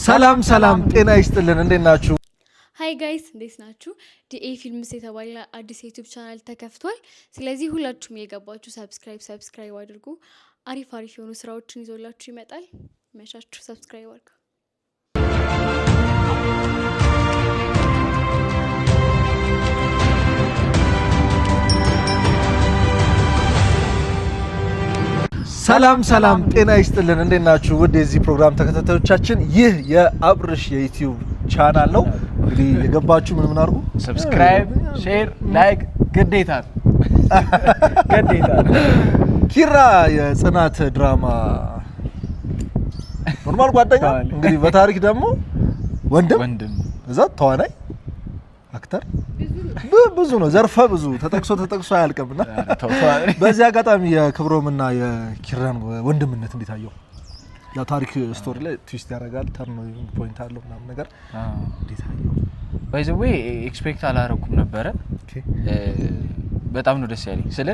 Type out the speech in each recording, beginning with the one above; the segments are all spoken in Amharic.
ሰላም ጤና ይስጥልን እንዴት ናችሁ? ሃይ ጋይስ እንዴት ናችሁ? ዲኤ ፊልምስ የተባለ አዲስ ዩቲዩብ ቻናል ተከፍቷል። ስለዚህ ሁላችሁም የገባችሁ ሰብስክራይብ አድርጉ። አሪፍ የሆኑ ስራዎችን ይዞላችሁ ይመጣል። መሻችሁ ሰብስክራይብ አድርጉ። ሰላም ጤና ይስጥልን እንዴት ናችሁ? ውድ የዚህ ፕሮግራም ተከታታዮቻችን ይህ የአብርሽ የዩቲዩብ ቻናል ነው። እንግዲህ የገባችሁ ምን አድርጉ? ሰብስክራይብ፣ ሼር፣ ላይክ ግዴታ። ኪራ የጽናት ድራማ ኖርማል ጓደኛ እንግዲህ በታሪክ ደግሞ ወንድም እዛ ተዋናይ አክተር ብዙ ነው ዘርፈ ብዙ ተጠቅሶ አያልቅምና በዚህ አጋጣሚ የክብሮምና የኪራን ወንድምነት እንዴት አየው? ያ ታሪክ ስቶሪ ላይ ትዊስት ያደርጋል ተርኒንግ ፖይንት አለው ምናምን ነገር እንዴት አየው? ባይ ዘ ዌይ ኤክስፔክት አላረኩም ነበር። በጣም ነው ደስ ያለኝ ስለ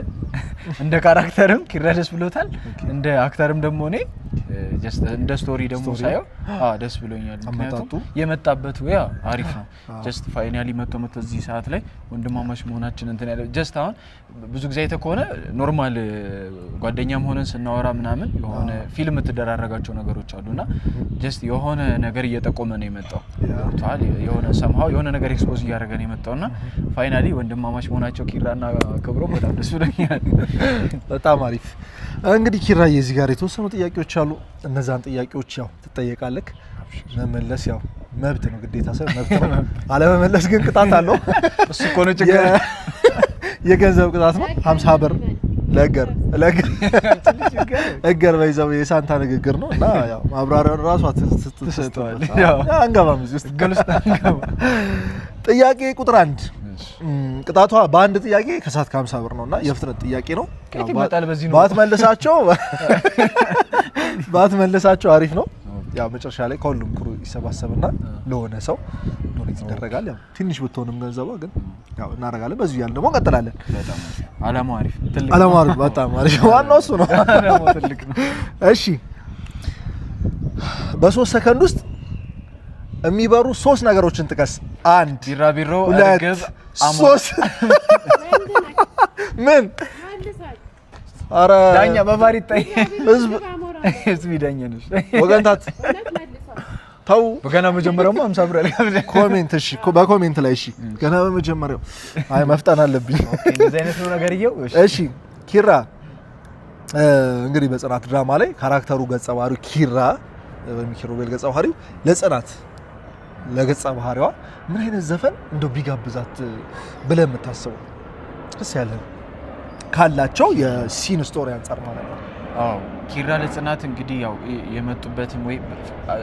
እንደ ካራክተርም ኪራ ደስ ብሎታል፣ እንደ አክተርም ደግሞ እኔ ጀስት እንደ ስቶሪ ደግሞ ሳየው ደስ ብሎኛል። ምክንያቱም የመጣበት ወይ አሪፍ ነው። ጀስት ፋይናሊ መጥቶ እዚህ ሰዓት ላይ ወንድማማች መሆናችን እንትን ያለ ጀስት አሁን ብዙ ጊዜ አይተከሆነ ኖርማል ጓደኛም ሆነን ስናወራ ምናምን የሆነ ፊልም ተደራረጋቸው ነገሮች አሉና ጀስት የሆነ ነገር እየጠቆመ ነው የመጣው ታል የሆነ ሰምሃው የሆነ ነገር ኤክስፖዝ እያደረገ ነው የመጣውና ፋይናሊ ወንድማማች መሆናቸው ኪራና ክብሮ በጣም ደስ ብሎኛል። በጣም አሪፍ። እንግዲህ ኪራዬ እዚህ ጋር የተወሰኑ ጥያቄዎች አሉ። እነዛን ጥያቄዎች ያው ትጠየቃለህ። መመለስ ያው መብት ነው ግዴታ ሳይሆን መብት ነው። አለመመለስ ግን ቅጣት አለው። እሱ እኮ ነው ችግር። የገንዘብ ቅጣት ነው 50 ብር ለእገር በይዘው የሳንታ ንግግር ነው እና ያው ማብራሪያውን ራሱ አትስተዋል። ያው አንገባም እዚህ ውስጥ ገልስታ አንገባ። ጥያቄ ቁጥር 1 ቅጣቷ በአንድ ጥያቄ ከሳት ከ50 ብር ነውና የፍጥነት ጥያቄ ነው። ባትመለሳቸው አሪፍ ነው። ያው መጨረሻ ላይ ከሁሉም ክሩ ይሰባሰብና ለሆነ ሰው ዶኔት ይደረጋል። ያው ትንሽ ብትሆንም ገንዘቧ ግን ያው እናደርጋለን። በዚህ ያለ ደግሞ እንቀጥላለን። በጣም አላማው አሪፍ በጣም አሪፍ ዋናው እሱ ነው። አላማው ትልቅ ነው። እሺ በ3 ሰከንድ ውስጥ የሚበሩ 3 ነገሮችን ጥቀስ። 1 ቢራቢሮ፣ እርግብ፣ 3 ምን አረ ዳኛ በባሪ ታይ ህዝብ ዳኛ ነው ወገንታት ታው በገና መጀመሪያው 50 ብር አለ ኮሜንት። እሺ በኮሜንት ላይ እሺ ገና በመጀመሪያው አይ መፍጠን አለብኝ። እንደዚህ አይነት ነው ነገር ይየው። እሺ ኪራ እንግዲህ በጽናት ድራማ ላይ ካራክተሩ ገጸ ባህሪው ኪራ በሚኪሮቤል ገጸ ባህሪው ለገጸ ባህሪዋ ምን አይነት ዘፈን እንደው ቢጋብዛት ብለህ የምታስበው ደስ ያለ ካላቸው የሲን ስቶሪ አንፃር ማለት ነው? ኪራ ለጽናት እንግዲህ ያው የመጡበትም ወይ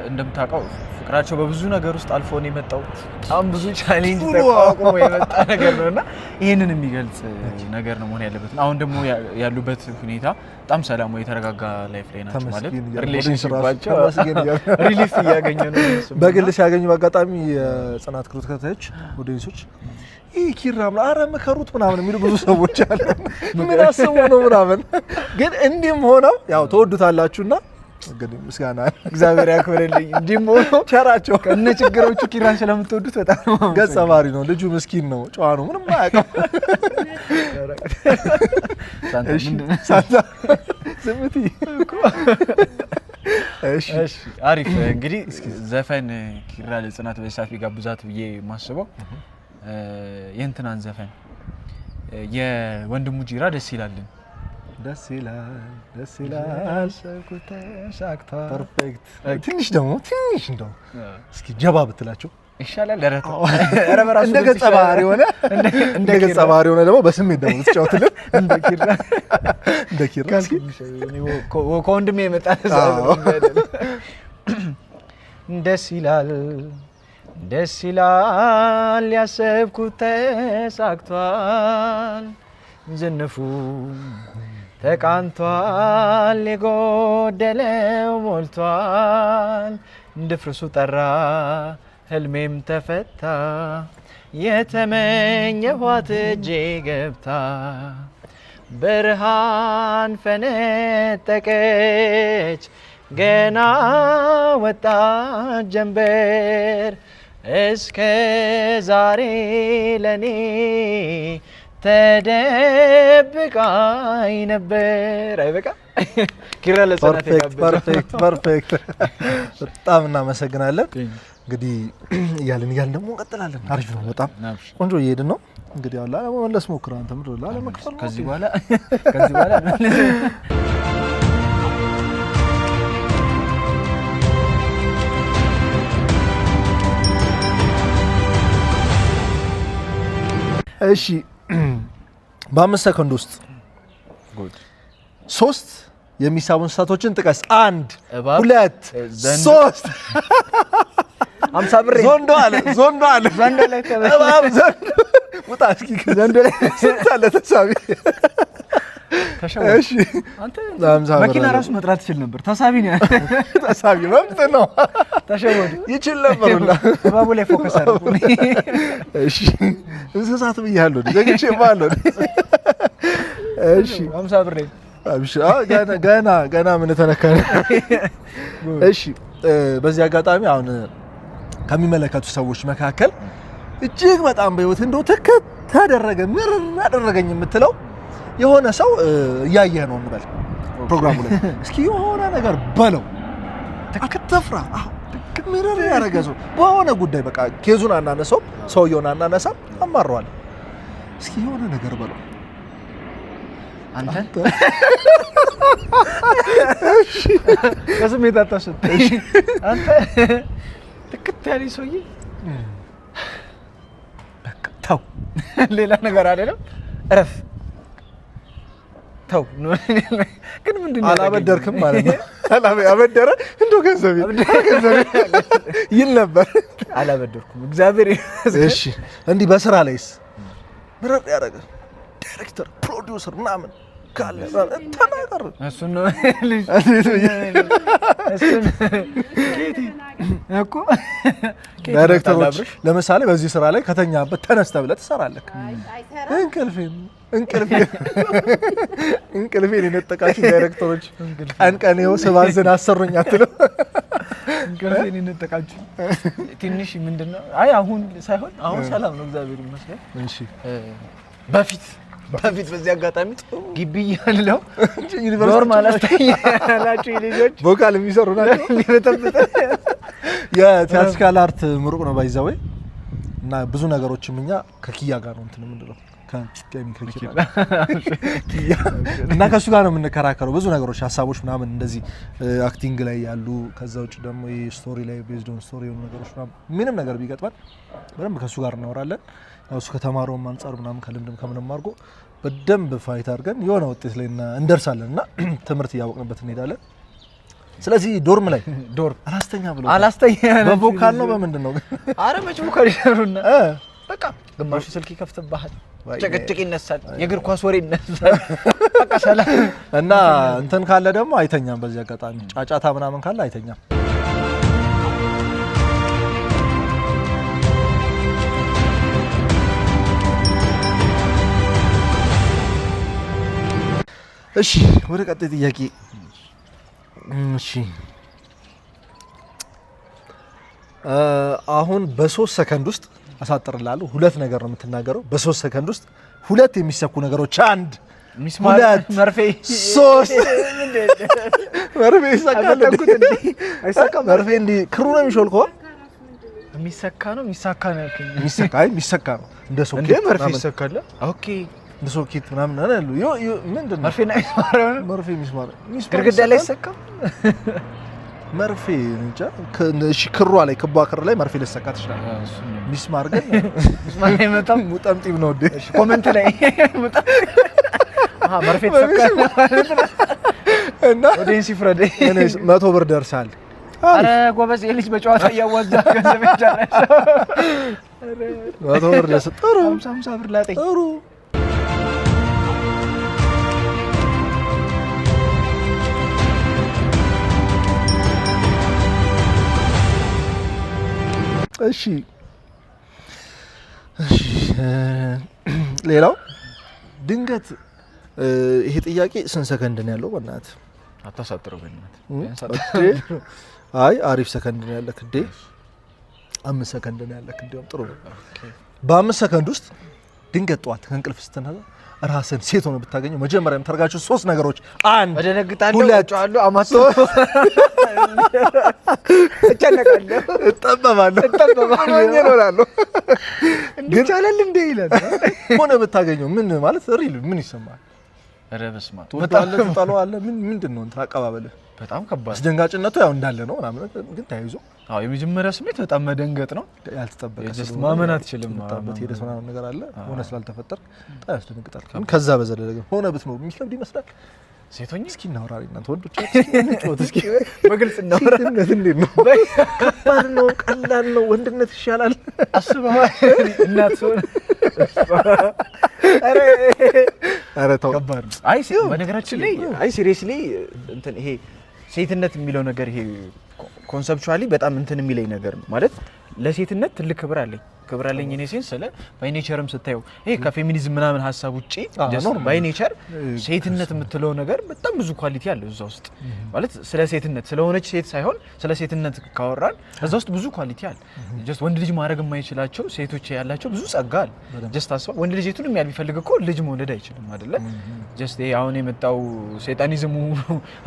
እንደምታውቀው ፍቅራቸው በብዙ ነገር ውስጥ አልፎ ነው የመጣው። በጣም ብዙ ቻሌንጅ ተቋቁሞ የመጣ ነገር ነውና ይሄንን የሚገልጽ ነገር ነው መሆን ያለበት። አሁን ደግሞ ያሉበት ሁኔታ በጣም ሰላማዊ የተረጋጋ ላይፍ ላይ ናቸው ማለት ሪሌሽንሺፓቸው ሪሊፍ እያገኘ ነው። በግል ሲያገኙ በአጋጣሚ የጽናት ክሩት ከተች ኦዲየንሶች ኪራም አረ መከሩት ምናምን የሚሉ ብዙ ሰዎች አሉ። ምን አስቡ ነው ምናምን ግን እንዲም ሆነው ያው ተወዱታላችሁና እንግዲህ ምስጋና እግዚአብሔር ያክብርልኝ። እንዲም ሆነው ቸራቸው ከነ ችግሮቹ ኪራን ስለምትወዱት በጣም ገጸ ባህሪ ነው። ልጁ ምስኪን ነው፣ ጨዋ ነው፣ ምንም አያውቅም። ሳንታ ስምቲ እሺ አሪፍ። እንግዲህ ዘፈን ኪራ ለጽናት በሳፊ ጋብዛት ብዬ ማስበው የእንትናን ዘፈን የወንድሙ ጂራ ደስ ይላልን። ደስ ይላል ሻክታ ፐርፌክት። ትንሽ እንደው እስኪ ጀባ ብትላቸው ይሻላል። ለረበራሱ እንደ ገጸ ባህሪ ሆነ ደግሞ በስሜት ደግሞ ትጫወትልን እንደ ኪራ ከወንድሜ የመጣ ደስ ይላል ያሰብኩት ተሳክቷል፣ ዝንፉ ተቃንቷል፣ የጎደለው ሞልቷል፣ ድፍርሱ ጠራ ህልሜም ተፈታ፣ የተመኘኋት እጄ ገብታ ብርሃን ፈነጠቀች ገና ወጣት ጀንበር እስከ ዛሬ ለኔ ተደብቃኝ ነበር። አይበቃ ኪራ ለጸናት ፐርፌክት። በጣም እናመሰግናለን። እንግዲህ እያልን ደግሞ እንቀጥላለን። አሪፍ ነው፣ በጣም ቆንጆ እየሄድን ነው። እንግዲህ ያው ለመመለስ ሞክረው አንተ ምድር ላለመክፈል ከዚህ በኋላ እሺ በ5 ሰከንድ ውስጥ 3 የሚሳቡ እንስሳቶችን ጥቀስ። 1 2 3 50 ብር ዞንዶ አለ ላይ እባብ ዘንዶ ውጣ እስኪ ዘንዶ ላይ ስንት አለ ተሳቢ? እሺ አንተ መኪና ራሱ መጥራት ትችል ነበር። ተሳቢ ነው ተሳቢ መብት ነው። ተሸወዱ ይችል ነበርና እባቡ ላይ ፎከስ አድርጉ። እሺ እንስሳት ብያለሁ ደግቼ ባለው። እሺ 50 ብር አብሽ ገና ምን ተነካነ? እሺ በዚህ አጋጣሚ አሁን ከሚመለከቱ ሰዎች መካከል እጅግ በጣም በህይወት እንደው ተከታደረገ ምርር አደረገኝ የምትለው የሆነ ሰው እያየህ ነው እንበል ፕሮግራሙ ላይ እስኪ የሆነ ነገር በለው ተከተፍራ ምርር ያደረገ ሰው በሆነ ጉዳይ በቃ ኬዙን አናነሳው ሰውየውን አናነሳ አማረዋል። እስኪ የሆነ ነገር በለው አንተ ከስሜት አታስወጣ። አንተ ትክክለኛ ሰውዬ በቃ ተው፣ ሌላ ነገር አይደለም። እረፍ ተው። ግን ምንድነው አላበደርክም ማለት ነው? አበደረ እንደው ገንዘብ ይል ነበር። አላበደርኩም እግዚአብሔር። እሺ እንዲህ በስራ ላይስ ምረጥ ያደረገ ዳይሬክተር ፕሮዲውሰር ምናምን ካለ ተናገር። እሱን ነው ልጅ እሱን እኮ ዳይሬክተሮች ለምሳሌ በዚህ ስራ ላይ ከተኛበት ተነስተህ ብለህ ትሰራለህ። እንቅልፌን የነጠቃችሁ ዳይሬክተሮች ቀን ይኸው ስባዝን አሰሩኝ አትለው። እንቅልፌን የነጠቃችሁ ትንሽ ምንድነው? አይ አሁን ሳይሆን አሁን ሰላም ነው እግዚአብሔር ይመስገን። እሺ በፊት በዚህ አጋጣሚ ግቢ ያለው ኖርማል አስተያየላችሁ ልጆች ቮካል የሚሰሩ ናቸው። የቲያትሪካል አርት ምሩቅ ነው ባይዛው እና ብዙ ነገሮችም እኛ ከኪያ ጋር ነው እንትን የምንለው እና ከሱ ጋር ነው የምንከራከረው። ብዙ ነገሮች ሀሳቦች ምናምን እንደዚህ አክቲንግ ላይ ያሉ ከዛ ውጭ ደግሞ ስቶሪ ላይ ቤዝድ ኦን ስቶሪ የሆኑ ነገሮች ምንም ነገር ቢገጥመን በደንብ ከሱ ጋር እናወራለን። እሱ ከተማረውም አንጻር ምናምን ከልምድም ከምንም አድርጎ በደንብ ፋይት አድርገን የሆነ ውጤት ላይ እንደርሳለን እና ትምህርት እያወቅንበት እንሄዳለን። ስለዚህ ዶርም ላይ አላስተኛ ብሎ በቮካል ነው በምንድን ነው? አረ መች ቮካል ይሰሩና በቃ ግማሹ ስልክ ይከፍትብሃል፣ ጭቅጭቅ ይነሳል፣ የእግር ኳስ ወሬ ይነሳል። በቃ ሰላም እና እንትን ካለ ደግሞ አይተኛም። በዚህ አጋጣሚ ጫጫታ ምናምን ካለ አይተኛም። እሺ ወደ ቀጣይ ጥያቄ። እሺ አሁን በ3 ሰከንድ ውስጥ አሳጥርላለሁ። 2 ነገር ነው የምትናገረው። በ3 ሰከንድ ውስጥ 2 የሚሰኩ ነገሮች 1 ሚስማር፣ መርፌ፣ 3 መርፌ ይሰካል እንዴ? አይሰካም። መርፌ እንዴ ክሩ ነው የሚሾልከው? የሚሰካ ነው የሚሳካ ነው ያልከኝ? የሚሰካ ነው እንደ ሶኬት እንደ መርፌ ይሰካል። ኦኬ እንደ ሶኬት ምናምን አሉ። ምንድን ነው መርፌና ሚስማር ግድግዳ ላይ ይሰካ መርፌ እንጃ። እሺ ክሯ ላይ ክቧ ክር ላይ መርፌ ልሰካ ትችላለህ። ሚስማር ግን ሚስማር ላይ መጣም ሙጠምጢም ነው እንዴ? እሺ ኮሜንት ላይ መርፌ ተሰካ ማለት ነው። እና ኦዲየንስ ይፍረድ። እኔ 100 ብር ደርሳል። አረ ጎበዝ የልጅ በጨዋታ ያዋዛ ገንዘብ ይቻላል። 100 ብር ደርስ። ጥሩ 50 ብር ላጠኝ። ጥሩ እሺ ሌላው ድንገት ይሄ ጥያቄ ስንት ሰከንድ ነው ያለው? በእናትህ አታሳጥረው በእናትህ። አይ አሪፍ ሰከንድ ነው ያለክ እንዴ 5 ሰከንድ ነው ያለክ እንዴም ጥሩ ነው። በ5 ሰከንድ ውስጥ ድንገት ጠዋት ከእንቅልፍ ስትነሳ ራስን ሴት ሆነ ብታገኘው መጀመሪያ የምታደርጋቸው 3 ነገሮች፣ 1 እደነግጣለሁ፣ እጫዋለሁ፣ አማሶ እጨነቃለሁ፣ እጠበባለሁ እኖራለሁ። ግን ቻለል እንደ ይላል ሆነ ብታገኘው ምን ማለት ሪል ምን ይሰማል? ኧረ በስመ አብ ትጠለዋለህ። ምንድን ነው እንትን አቀባበልህ? በጣም ከባድ አስደንጋጭነቱ ያው እንዳለ ነው ምናምን፣ ግን ተያይዞ የመጀመሪያ ስሜት በጣም መደንገጥ ነው። ያልተጠበቀ ጀስት ማመን አትችልም። መጣበት ሄደህ ምናምን ነገር አለ ሆነ ስላልተፈጠር በጣም ያስደነግጣል። ከዛ በዘለለ ግን ሆነ ብትኖር የሚከብድ ይመስላል። ሴቶኝ እስኪ እናውራ እናንተ ወንዶች እስኪ በግልጽ እናውራ። ሴትነት እንዴት ነው? ከባድ ነው ቀላል ነው? ወንድነት ይሻላል? አስበዋል እናት ሆነ ኧረ ተው ከባድ ነው። አይ በነገራችን ላይ ሲሪየስሊ እንትን ይሄ ሴትነት የሚለው ነገር ይሄ ኮንሰፕቹዋሊ በጣም እንትን የሚለኝ ነገር ነው ማለት ለሴትነት ትልቅ ክብር አለኝ እኔ ሴንስ ስለ ባይ ኔቸርም ስታየው ይሄ ከፌሚኒዝም ምናምን ሀሳብ ውጪ ባይ ኔቸር ሴትነት የምትለው ነገር በጣም ብዙ ኳሊቲ አለ እዛ ውስጥ ማለት ስለ ሴትነት ስለሆነች ሴት ሳይሆን ስለ ሴትነት ካወራን እዛ ውስጥ ብዙ ኳሊቲ አለ። ጀስት ወንድ ልጅ ማድረግ የማይችላቸው ሴቶች ያላቸው ብዙ ጸጋ አለ። ጀስት አስባ ወንድ ልጅ የቱንም ያህል ቢፈልግ እኮ ልጅ መውለድ አይችልም አይደለ? ጀስት ይሄ አሁን የመጣው ሴጣኒዝሙ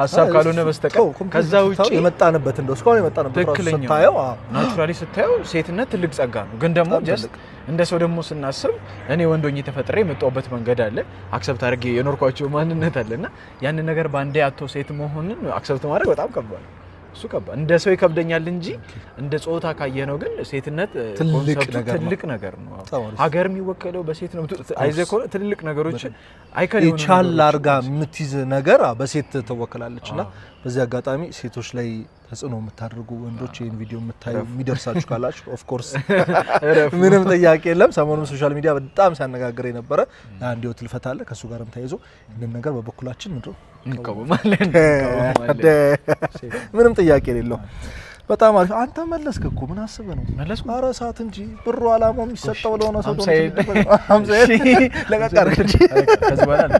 ሀሳብ ካልሆነ በስተቀር ከዛ ውጪ የመጣንበት እንደው እስካሁን የመጣንበት ስታየው ናቹራሊ ስታየው ሴትነት ትልቅ ጸጋ ነው። ግን ደግሞ ጀስት እንደ ሰው ደግሞ ስናስብ እኔ ወንዶኝ ተፈጥሬ የመጣሁበት መንገድ አለ፣ አክሰፕት አድርጌ የኖርኳቸው ማንነት አለና ያንን ነገር ባንዴ አቶ ሴት መሆንን አክሰፕት ማድረግ በጣም ከባድ ነው። እሱ ከባድ እንደ ሰው ይከብደኛል እንጂ እንደ ጾታ ካየነው ግን ሴትነት ትልቅ ነገር ነው። ሀገር የሚወከለው በሴት ነው። አይዘህ ከሆነ ትልቅ ነገሮች አይከን ይቻል አርጋ የምትይዝ ነገር በሴት ትወከላለችና በዚህ አጋጣሚ ሴቶች ላይ ተጽዕኖ የምታደርጉ ወንዶች ይሄን ቪዲዮ የምታዩ የሚደርሳችሁ ካላችሁ ኦፍ ኮርስ ምንም ጥያቄ የለም። ሰሞኑን ሶሻል ሚዲያ በጣም ሲያነጋግር የነበረ አንድ ህይወት ልፈታ አለ። ከሱ ጋርም ተያይዞ እንደን ነገር በበኩላችን እንቆማለን። ምንም ጥያቄ የሌለው በጣም አሪፍ። አንተ መለስክ እኮ ምን አስበህ ነው? መለስኩ። ኧረ ሰዓት እንጂ ብሩ አላማው የሚሰጠው ለሆነ ሰው ነው። ለቀቀር እንጂ ከዚህ በኋላ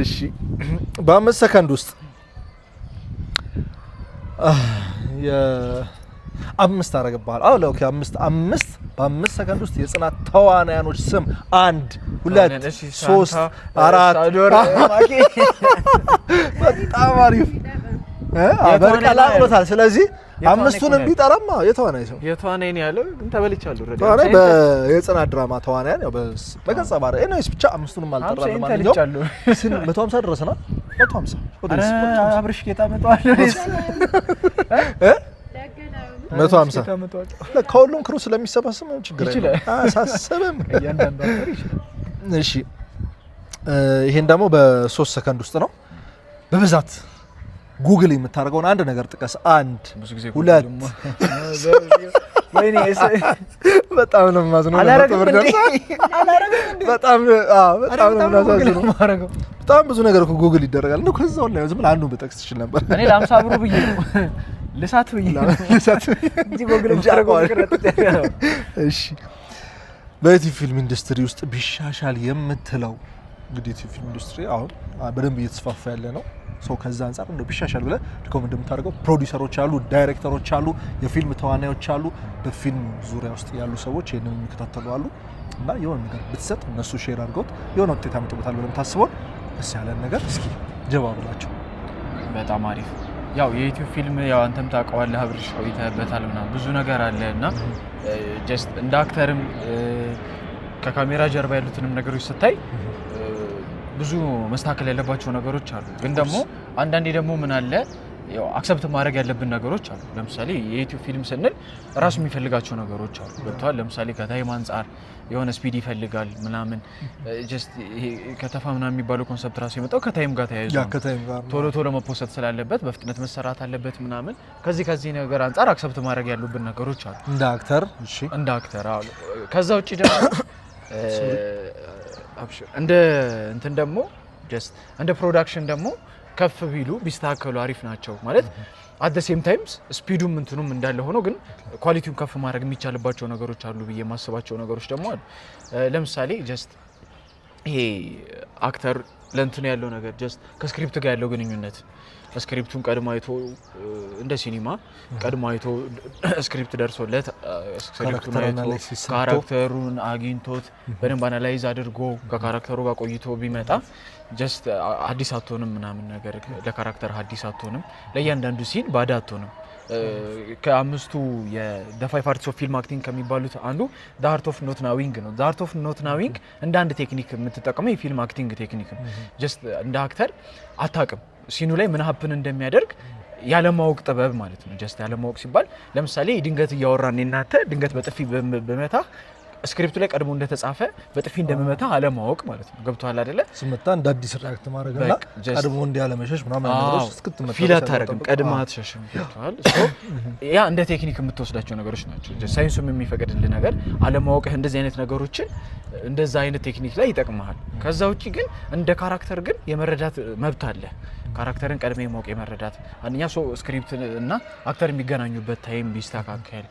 እሺ በ5 ሰከንድ ውስጥ የ5 አረጋባል። አዎ ኦኬ 5 በ5 ሰከንድ ውስጥ የጽናት ተዋናያኖች ስም 1 2 3 4 በጣም አሪፍ በቀላቅሎታል። ስለዚህ 5ቱንም ቢጠራማ የተዋናይ ሰው የተዋናይ ነው ያለው ግን ተበልቻለሁ። ተዋናይ የጽናት ድራማ ተዋናያን ያው በገጸ ባህሪ እኔስ ብቻ 5ቱንም አልጠራም። ማንኛውም 150 ድረስና 150 ወደስ አብርሽ ጌታ መጣዋል 150 ከሁሉም ክሩ ስለሚሰባሰብ ነው ችግር የለም አሳሰበም እያንዳንዱ አጥር ይችላል። እሺ ይሄን ደግሞ በ3 ሰከንድ ውስጥ ነው በብዛት ጉግል የምታደርገውን አንድ ነገር ጥቀስ። 1 2 ወይኔ በጣም ነው ማዝነው በጣም ብዙ ነገር እኮ ጉግል ይደረጋል ነው። ከዛው ላይ ዝም ብለህ አንዱን በጠቅስ ትችል ነበር። እኔ ለ50 ብር ብዬ ነው ልሳት ብዬ እንጂ ጉግል እንጃረጋው ከረጥጥ ያለው። እሺ በዩቲዩብ ፊልም ኢንዱስትሪ ውስጥ ቢሻሻል የምትለው እንግዲህ ዩቲዩብ ፊልም ኢንዱስትሪ አሁን በደንብ እየተስፋፋ ያለ ነው። ሰው ከዛ አንፃር እንደው ቢሻሻል ብለህ ሪኮመንድ የምታደርገው ፕሮዲዩሰሮች አሉ፣ ዳይሬክተሮች አሉ፣ የፊልም ተዋናዮች አሉ፣ በፊልም ዙሪያ ውስጥ ያሉ ሰዎች ይሄንን የሚከታተሉ አሉ እና የሆነ ነገር ብትሰጥ እነሱ ሼር አድርገውት የሆነ ውጤት ያመጡበታል ብለን ታስበው ደስ ያለን ነገር እስኪ ጀባ ብላቸው። በጣም አሪፍ። ያው የዩቲዩብ ፊልም ያው አንተም ታውቀዋለህ አብርሽ ቆይተህበታል ምናምን ብዙ ነገር አለ እና ጀስት እንደ አክተርም ከካሜራ ጀርባ ያሉትንም ነገሮች ስታይ ብዙ መስተካከል ያለባቸው ነገሮች አሉ። ግን ደግሞ አንዳንዴ ደግሞ ምን አለ ያው አክሰፕት ማድረግ ያለብን ነገሮች አሉ። ለምሳሌ የዩቲዩብ ፊልም ስንል ራሱ የሚፈልጋቸው ነገሮች አሉ። ገብቷል። ለምሳሌ ከታይም አንፃር የሆነ ስፒድ ይፈልጋል ምናምን ጀስት ይሄ ከተፋ ምናምን የሚባለው ኮንሰፕት ራሱ የመጣው ከታይም ጋር ተያይዞ ቶሎ ቶሎ መፖሰት ስላለበት በፍጥነት መሰራት አለበት ምናምን ከዚህ ነገር አንፃር አክሰፕት ማድረግ ያሉብን ነገሮች አሉ እንደ አክተር። እሺ እንደ አክተር አሉ። ከዛ ውጪ ደግሞ እንደ እንትን ደግሞ ጀስት እንደ ፕሮዳክሽን ደግሞ ከፍ ቢሉ ቢስተካከሉ አሪፍ ናቸው ማለት at the same times ስፒዱም እንትኑም እንዳለ ሆኖ ግን ኳሊቲውን ከፍ ማድረግ የሚቻልባቸው ነገሮች አሉ ብዬ የማስባቸው ነገሮች ደግሞ አሉ። ለምሳሌ ጀስት ይሄ አክተር ለእንትን ያለው ነገር ጀስት ከስክሪፕት ጋር ያለው ግንኙነት ስክሪፕቱን ቀድሞ አይቶ እንደ ሲኒማ ቀድሞ አይቶ ስክሪፕት ደርሶለት ስክሪፕቱን አይቶ ካራክተሩን አግኝቶት በደንብ አናላይዝ አድርጎ ከካራክተሩ ጋር ቆይቶ ቢመጣ ጀስት አዲስ አትሆንም ምናምን ነገር ለካራክተር አዲስ አትሆንም፣ ለእያንዳንዱ ሲን ባዳ አትሆንም። ከአምስቱ የደ ፋይቭ አርትስ ኦፍ ፊልም አክቲንግ ከሚባሉት አንዱ ዘ አርት ኦፍ ኖት ናዊንግ ነው። ዘ አርት ኦፍ ኖት ናዊንግ እንደ አንድ ቴክኒክ የምትጠቀመው የፊልም አክቲንግ ቴክኒክ ነው። ጀስት እንደ አክተር አታውቅም ሲኑ ላይ ምን ሀፕን እንደሚያደርግ ያለማወቅ ጥበብ ማለት ነው። ጀስት ያለማወቅ ሲባል ለምሳሌ ድንገት እያወራን እናንተ ድንገት በጥፊ በመታ ስክሪፕቱ ላይ ቀድሞ እንደተጻፈ በጥፊ እንደመመታ አለማወቅ ማለት ነው። ገብቷል አይደለ? ስመታ እንደ አዲስ ሪአክት ማድረግና ቀድሞ እንዲያለመሸሽ ምናምን ነገሮች እስክትመጣ ፊል አታረግም፣ ቀድማ አትሸሽም። ገብቷል? ያ እንደ ቴክኒክ የምትወስዳቸው ነገሮች ናቸው። ሳይንሱም የሚፈቅድልህ ነገር አለማወቅህ እንደዚህ አይነት ነገሮችን እንደዛ አይነት ቴክኒክ ላይ ይጠቅምሃል። ከዛ ውጪ ግን እንደ ካራክተር ግን የመረዳት መብት አለ። ካራክተርን ቀድሜ ማወቅ የመረዳት አንደኛ ሶ ስክሪፕት እና አክተር የሚገናኙበት ታይም ቢስተካከል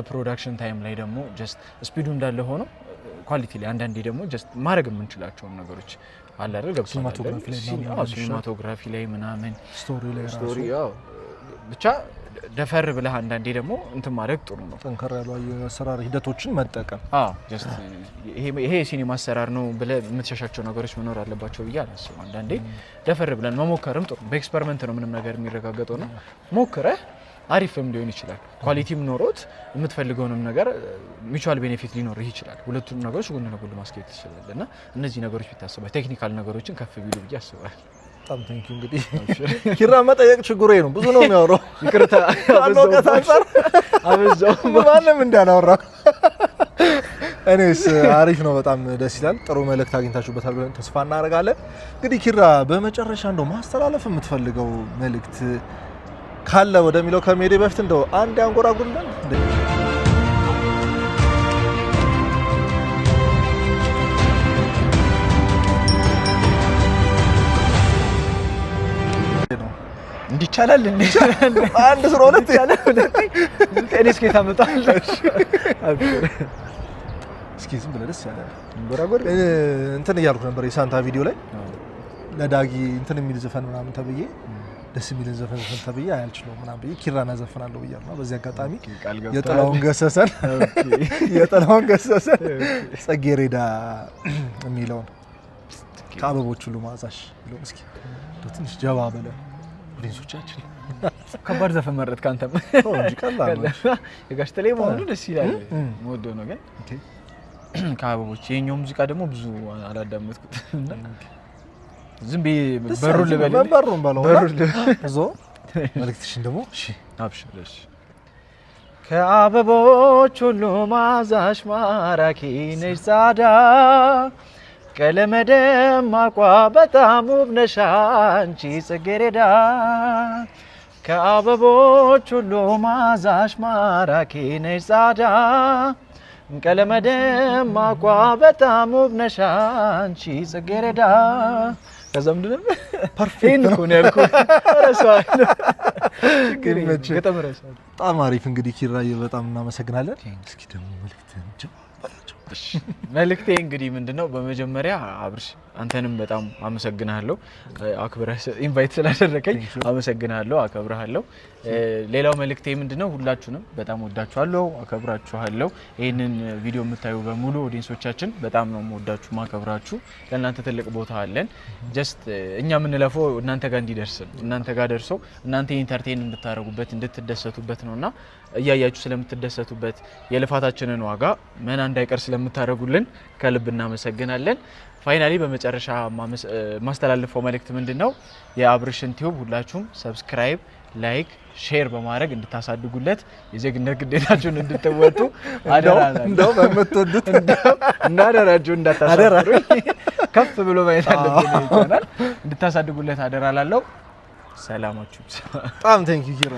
ፕሮዳክሽን ታይም ላይ ደግሞ ጀስት ስፒዱ እንዳለ ሆኖ ኳሊቲ ላይ አንዳንዴ ደግሞ ጀስት ማድረግ የምንችላቸውን ነገሮች አለ አይደል? ሲኒማቶግራፊ ላይ ምናምን ስቶሪ ብቻ ደፈር ብለህ አንዳንዴ ደግሞ እንትን ማድረግ ጥሩ ነው። ጠንከር ያሉ የአሰራር ሂደቶችን መጠቀም ጀስት ይሄ የሲኒማ አሰራር ነው ብለህ የምትሸሻቸው ነገሮች መኖር አለባቸው ብዬ አላስብም። አንዳንዴ ደፈር ብለን መሞከርም ጥሩ። በኤክስፐሪመንት ነው ምንም ነገር የሚረጋገጠው ነው። ሞክረህ አሪፍም ሊሆን ይችላል። ኳሊቲም ኖሮት የምትፈልገውንም ነገር ሚቹዋል ቤኔፊት ሊኖርህ ይችላል። ሁለቱም ነገሮች ጎን ለጎን ማስኬድ ትችላለህ እና እነዚህ ነገሮች ቢታሰቡ ቴክኒካል ነገሮችን ከፍ ቢሉ ብዬ አስባለሁ። በጣም ቴንክ ዩ። እንግዲህ ኪራ መጠየቅ ችግሬ ነው፣ ብዙ ነው የሚያወራው። ይቅርታ አልወቀት አንፃር አበዛው ማንም እንዳላወራ። እኔስ አሪፍ ነው፣ በጣም ደስ ይላል። ጥሩ መልእክት አግኝታችሁበታል ብለን ተስፋ እናደርጋለን። እንግዲህ ኪራ በመጨረሻ እንደው ማስተላለፍ የምትፈልገው መልእክት ካለ ወደሚለው ከሜዲ በፊት እንደው አንድ ያንጎራጉርልን። እንዲቻላል እንዴ አንድ ስራ ሁለት እኔስ ከየት አመጣለሁ? እስኪ ዝም ብለህ ደስ ያለ አንጎራጉር እንትን እያልኩ ነበር የሳንታ ቪዲዮ ላይ ለዳጊ እንትን የሚል ዘፈን ምናምን ተብዬ ደስ የሚል ዘፈን ተብዬ አያልችለው ምናምን ብዬ ኪራና ዘፈናለሁ ብያለሁ። በዚህ አጋጣሚ የጥላውን ገሰሰን ጽጌረዳ የሚለውን ከአበቦች ሁሉ ማዛሽ ብሎ እስኪ ትንሽ ጀባ በለ ፕሪንሶቻችን። ከባድ ዘፈን መረጥ ካንተም እንጂ ቀላል ነው። የጋሽ ተለይ መሆኑ ደስ ይላል። ወደው ነው ግን ከአበቦች የኛው ሙዚቃ ደግሞ ብዙ አላዳመጥኩትም። ዝም ብዬ በሩን ልበል በሩን ባለው እዞ መልእክትሽን ደግሞ እሺ አብሽር። ከአበቦች ሁሉ ማዛሽ ማራኪ ነሽ ጻዳ፣ ቀለመ ደማቋ በጣም ውብ ነሽ አንቺ ጽጌረዳ። ከአበቦች ሁሉ ማዛሽ ማራኪ ነሽ ጻዳ፣ ቀለመ ደማቋ በጣም ውብ ነሽ አንቺ ጽጌረዳ። ከዛ ምንድን ነው ፐርፌክት ነው ያልኩት። በጣም አሪፍ። እንግዲህ ኪራዬ በጣም እናመሰግናለን። እስኪ ደግሞ መልእክትህን መልእክቴ እንግዲህ ምንድነው፣ በመጀመሪያ አብርሽ አንተንም በጣም አመሰግናለሁ። አክብረህ ኢንቫይት ስላደረከኝ አመሰግናለሁ፣ አከብራለሁ። ሌላው መልእክቴ ምንድነው፣ ሁላችሁንም በጣም ወዳችኋለሁ፣ አከብራችኋለሁ። ይሄንን ቪዲዮ የምታዩ በሙሉ ኦዲየንሶቻችን በጣም ነው የምወዳችሁ፣ ማከብራችሁ። ለእናንተ ትልቅ ቦታ አለን። ጀስት እኛ የምንለፈው እናንተ ጋር እንዲደርስ፣ እናንተ ጋር ደርሶ እናንተ ኢንተርቴን እንድታረጉበት እንድትደሰቱበት ነውና እያያችሁ ስለምትደሰቱበት የልፋታችንን ዋጋ መና እንዳይቀር ስለምታረጉልን ከልብ እናመሰግናለን። ፋይናሊ በመጨረሻ ማስተላለፈው መልእክት ምንድነው፣ የአብርሽን ቲዩብ ሁላችሁም ሰብስክራይብ፣ ላይክ፣ ሼር በማድረግ እንድታሳድጉለት የዜግነት ግዴታችሁን እንድትወጡ አደራላለሁ። እንደው በመተወዱት እናደራችሁ እንዳታሳፍሩኝ፣ ከፍ ብሎ ማየት አለብን ይሆናል። እንድታሳድጉለት አደራላለሁ። ሰላማችሁ። በጣም ቴንክ ዩ ኪራ።